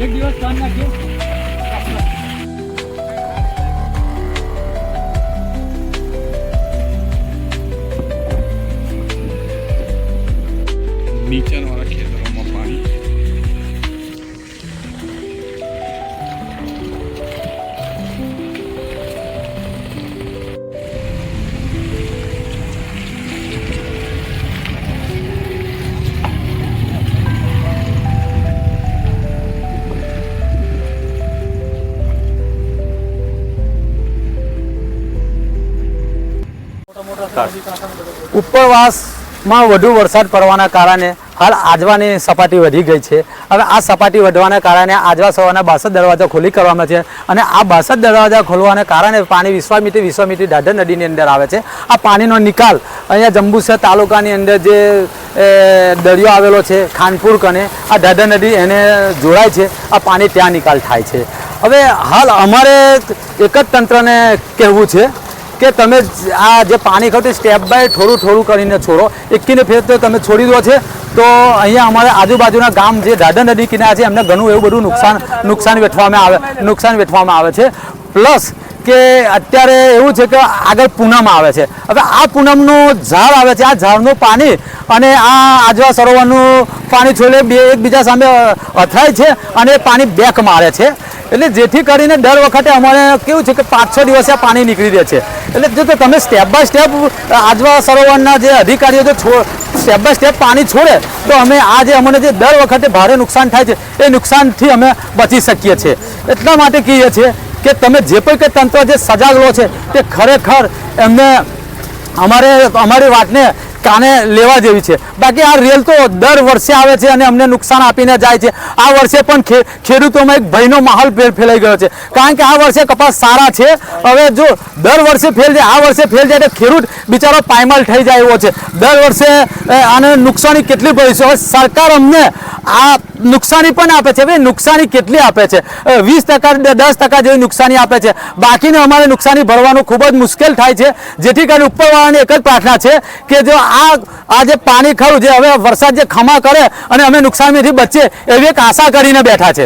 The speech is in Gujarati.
એક દિવસ કામ નાખ્યો નીચાણવાળા ખેતરોમાં પાણી ઉપરવાસમાં વધુ વરસાદ પડવાના કારણે હાલ આજવાની સપાટી વધી ગઈ છે। હવે આ સપાટી વધવાના કારણે આજવા સવારના 62 દરવાજા ખોલી કરવામાં છે અને આ 62 દરવાજા ખોલવાના કારણે પાણી વિશ્વામિત્રી ઢાઢર નદીની અંદર આવે છે। આ પાણીનો નિકાલ અહીંયા જંબુસર તાલુકાની અંદર જે દરિયો આવેલો છે ખાનપુર કને આ ઢાઢર નદી એને જોડાય છે, આ પાણી ત્યાં નિકાલ થાય છે। હવે હાલ અમારે એક જ તંત્રને કહેવું છે કે તમે આ જે પાણી ખરું સ્ટેપ બાય થોડું કરીને છોડો। એકીને ફેર તો તમે છોડી દો છે તો અહીંયા અમારે આજુબાજુના ગામ જે ઢાઢર નદી કિનારે છે એમને ઘણું એવું બધું નુકસાન વેઠવામાં આવે છે। પ્લસ કે અત્યારે એવું છે કે આગળ પૂનમ આવે છે। હવે આ પૂનમનું ઝાડ આવે છે, આ ઝાડનું પાણી અને આ આજવા સરોવરનું પાણી છોડે એકબીજા સામે અથડાય છે અને પાણી બેક મારે છે। એટલે જેથી કરીને દર વખતે અમારે કેવું છે કે 5-6 દિવસે પાણી નીકળી રહે છે। એટલે જો તમે સ્ટેપ બાય સ્ટેપ આજવા સરોવરના જે અધિકારીઓ જો સ્ટેપ બાય સ્ટેપ પાણી છોડે તો અમે આ જે અમને જે દર વખતે ભારે નુકસાન થાય છે એ નુકસાનથી અમે બચી શકીએ છીએ। એટલા માટે કહીએ છીએ કે તમે જે પણ કંઈ તંત્ર જે સજાગ લો છે તે ખરેખર એમને અમારી વાતને કાને લેવા જેવી છે। બાકી આ રેલ તો દર વર્ષે આવે છે અને અમને નુકસાન આપીને જાય છે। આ વર્ષે પણ ખેડૂતોમાં એક ભયનો માહોલ ફેલાઈ ગયો છે, કારણ કે આ વર્ષે કપાસ સારા છે। હવે જો દર વર્ષે ફેલ જાય, આ વર્ષે ફેલ જાય તો ખેડૂત બિચારો પાયમાલ થઈ જાય એવો છે। દર વર્ષે આને નુકસાની કેટલી પડી છે? હવે સરકાર અમને આ નુકસાની પણ આપે છે। હવે નુકસાની કેટલી આપે છે? 20% 10% જેવી નુકસાની આપે છે, બાકીને અમારે નુકસાની ભરવાનું ખૂબ જ મુશ્કેલ થાય છે। જેથી કરીને ઉપરવાળાની એક જ પ્રાર્થના છે કે જો આ જે પાણી ખરું જે હવે વરસાદ જે ખમા કરે અને અમે નુકસાનીથી બચીએ એવી એક આશા કરીને બેઠા છે।